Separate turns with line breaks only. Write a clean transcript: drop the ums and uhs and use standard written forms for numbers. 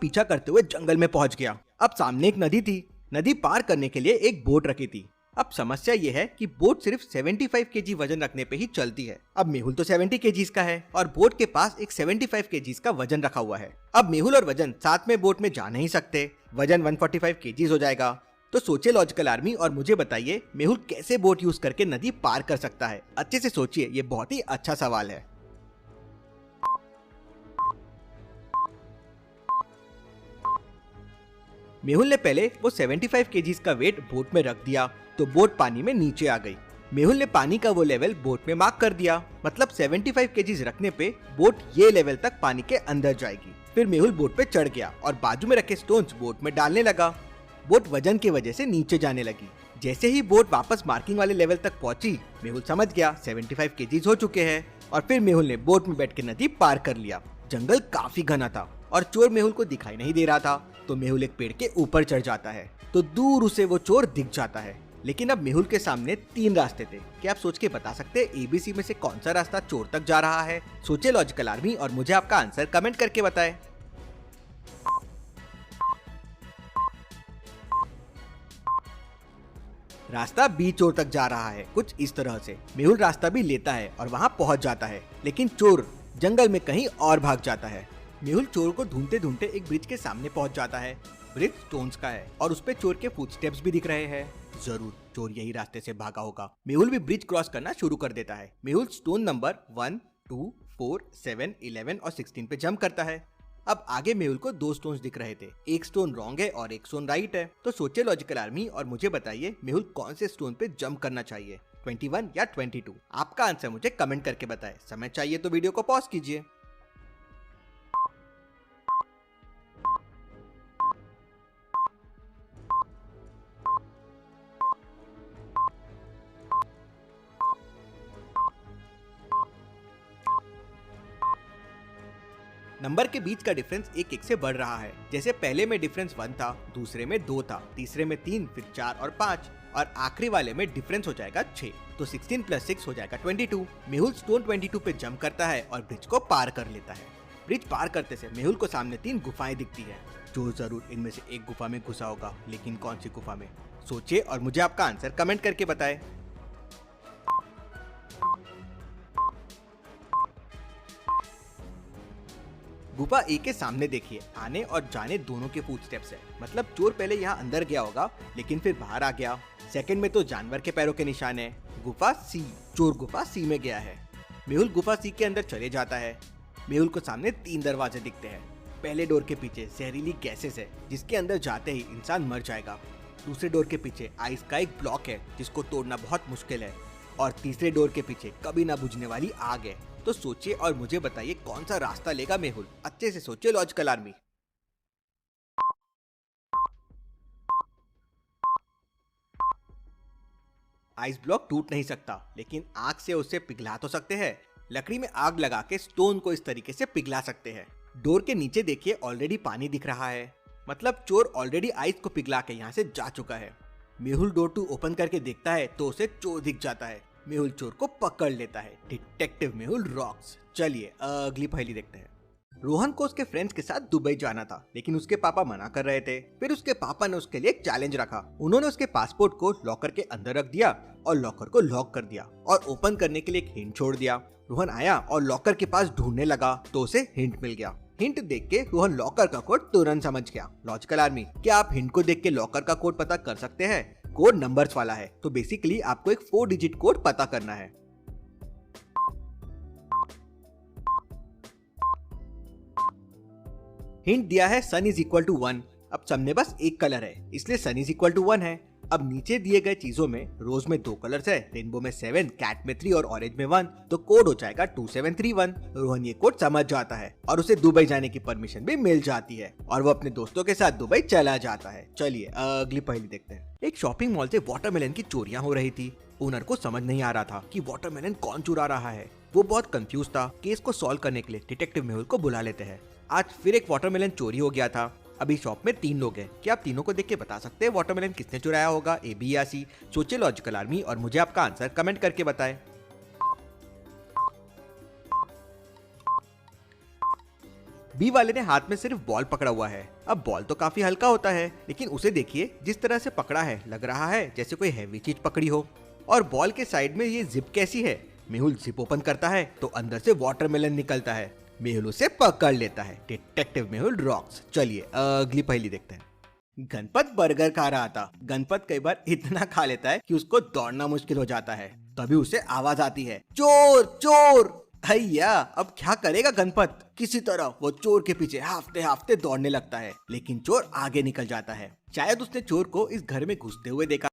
पीछा करते हुए जंगल में पहुंच गया। अब सामने एक नदी थी। नदी पार करने के लिए एक बोट रखी थी। अब समस्या ये है कि बोट सिर्फ 75 केजी वजन रखने पे ही चलती है। अब मेहुल तो 70 केजीज का है और बोट के पास एक 75 केजीज का वजन रखा हुआ है। अब मेहुल और वजन साथ में बोट में जा नहीं सकते, वजन 145 केजीज हो जाएगा। तो सोचिए लॉजिकल आर्मी और मुझे बताइए मेहुल कैसे बोट यूज करके नदी पार कर सकता है। अच्छे से सोचिए, ये बहुत ही अच्छा सवाल है। मेहुल ने पहले वो 75 केजीज का वेट बोट में रख दिया तो बोट पानी में नीचे आ गई। मेहुल ने पानी का वो लेवल बोट में मार्क कर दिया, मतलब 75 केजीज रखने पे बोट ये लेवल तक पानी के अंदर जाएगी। फिर मेहुल बोट पे चढ़ गया और बाजू में रखे स्टोन्स बोट में डालने लगा। बोट वजन की वजह से नीचे जाने लगी। जैसे ही बोट वापस मार्किंग वाले लेवल तक पहुंची, मेहुल समझ गया 75 केजीज हो चुके हैं और फिर मेहुल ने बोट में बैठ के नदी पार कर लिया। जंगल काफी घना था और चोर मेहुल को दिखाई नहीं दे रहा था, तो मेहुल एक पेड़ के ऊपर चढ़ जाता है तो दूर उसे वो चोर दिख जाता है। लेकिन अब मेहुल के सामने 3 रास्ते थे। क्या आप सोच के बता सकते हैं ABC में से कौन सा रास्ता चोर तक जा रहा है? सोचे लॉजिकल आर्मी और मुझे आपका आंसर कमेंट करके बताएं। रास्ता B चोर तक जा रहा है। कुछ इस तरह से मेहुल रास्ता भी लेता है और वहाँ पहुँच जाता है, लेकिन चोर जंगल में कहीं और भाग जाता है। मेहुल चोर को ढूंढते ढूंढते एक ब्रिज के सामने पहुंच जाता है। ब्रिज स्टोन्स का है और उस पे चोर के फुटस्टेप्स भी दिख रहे हैं। जरूर चोर यही रास्ते से भागा होगा। मेहुल भी ब्रिज क्रॉस करना शुरू कर देता है। मेहुल स्टोन नंबर 1, 2, 4, 7, 11 और 16 पे जंप करता है। अब आगे मेहुल को 2 स्टोन्स दिख रहे थे, एक स्टोन रॉन्ग है और एक स्टोन राइट है। तो सोचिए लॉजिकल आर्मी और मुझे बताइए मेहुल कौन से स्टोन पे जंप करना चाहिए, 21 या 22? आपका आंसर मुझे कमेंट करके बताएं। समय चाहिए तो वीडियो को पॉज कीजिए। नंबर के बीच का डिफरेंस 1-1 से बढ़ रहा है। जैसे पहले में डिफरेंस 1 था, दूसरे में 2 था, तीसरे में 3, फिर 4 और 5 और आखिरी वाले में डिफरेंस हो जाएगा 6। तो 16 + 6 हो जाएगा 22। मेहुल स्टोन 22 पे जंप करता है और ब्रिज को पार कर लेता है। ब्रिज पार करते से मेहुल को सामने 3 गुफाएं दिखती है। जो जरूर इनमें से एक गुफा में घुसा होगा, लेकिन कौन सी गुफा में? सोचिए और मुझे आपका आंसर कमेंट करके बताएं। गुफा ए के सामने देखिए, आने और जाने दोनों के फुटस्टेप्स है। मतलब चोर पहले यहाँ अंदर गया होगा लेकिन फिर बाहर आ गया। सेकंड में तो जानवर के पैरों के निशान है। गुफा सी, चोर गुफा सी में गया है। मेहुल गुफा सी के अंदर चले जाता है। मेहुल को सामने 3 दरवाजे दिखते हैं। पहले डोर के पीछे जहरीली गैसेस है जिसके अंदर जाते ही इंसान मर जाएगा। दूसरे डोर के पीछे आइस का एक ब्लॉक है जिसको तोड़ना बहुत मुश्किल है। और तीसरे डोर के पीछे कभी ना बुझने वाली आग है। तो सोचिए और मुझे बताइए कौन सा रास्ता लेगा मेहुल। अच्छे से सोचिए लॉजिकल आर्मी। आइस ब्लॉक टूट नहीं सकता, लेकिन आग से उसे पिघला तो सकते हैं। लकड़ी में आग लगा के स्टोन को इस तरीके से पिघला सकते हैं। डोर के नीचे देखिए, ऑलरेडी पानी दिख रहा है, मतलब चोर ऑलरेडी आइस को पिघला के यहाँ से जा चुका है। मेहुल डोर 2 ओपन करके देखता है तो उसे चोर दिख जाता है। मेहुल चोर को पकड़ लेता है। Detective Mehul rocks. चलिए अगली पहेली देखते हैं। रोहन को उसके फ्रेंड्स के साथ दुबई जाना था, लेकिन उसके पापा मना कर रहे थे। फिर उसके पापा ने उसके लिए एक चैलेंज रखा। उन्होंने उसके पासपोर्ट को लॉकर के अंदर रख दिया और लॉकर को लॉक कर दिया और ओपन करने के लिए एक हिंट छोड़ दिया। रोहन आया और लॉकर के पास ढूंढने लगा तो उसे हिंट मिल गया। हिंट देख के रोहन लॉकर का कोड तुरंत समझ गया। लॉजिकल आर्मी, क्या आप हिंट को देख के लॉकर का कोड पता कर सकते हैं? कोड नंबर्स वाला है, तो बेसिकली आपको एक 4 डिजिट कोड पता करना है। हिंट दिया है सन इज इक्वल टू 1। अब सन में बस एक कलर है, इसलिए सन इज इक्वल टू 1 है। अब नीचे दिए गए चीजों में रोज में 2 कलर्स है, रेनबो में 7, कैट में 3 और ऑरेंज में 1, तो कोड हो जाएगा 2731। रोहन ये कोड समझ जाता है और उसे दुबई जाने की परमिशन भी मिल जाती है और वो अपने दोस्तों के साथ दुबई चला जाता है। चलिए अगली पहेली देखते हैं। एक शॉपिंग मॉल से वाटरमेलन की चोरियां हो रही थी। ओनर को समझ नहीं आ रहा था कि वाटरमेलन कौन चुरा रहा है। वो बहुत कंफ्यूज था। केस को सॉल्व करने के लिए डिटेक्टिव मेहुल को बुला लेते हैं। आज फिर एक वाटरमेलन चोरी हो गया था। अभी शॉप में 3 लोग हैं। क्या आप तीनों को देख के बता सकते हैं वाटरमेलन किसने चुराया होगा, A, B या C? सोचिए लॉजिकल आर्मी और मुझे आपका आंसर कमेंट करके बताएं। बी वाले ने हाथ में सिर्फ बॉल पकड़ा हुआ है। अब बॉल तो काफी हल्का होता है, लेकिन उसे देखिए जिस तरह से पकड़ा है, लग रहा है जैसे कोई हैवी चीज पकड़ी हो। और बॉल के साइड में ये जिप कैसी है? मेहुल जिप ओपन करता है तो अंदर से वाटरमेलन निकलता है। मेहुल उसे पकड़ लेता है। Detective Mehul rocks. चलिए अगली पहेली देखते हैं। गणपत बर्गर खा रहा था। गणपत कई बार इतना खा लेता है कि उसको दौड़ना मुश्किल हो जाता है। तभी उसे आवाज आती है, चोर चोर। भैया अब क्या करेगा गणपत? किसी तरह वो चोर के पीछे हाफते हाफते दौड़ने लगता है, लेकिन चोर आगे निकल जाता है। शायद उसने चोर को इस घर में घुसते हुए देखा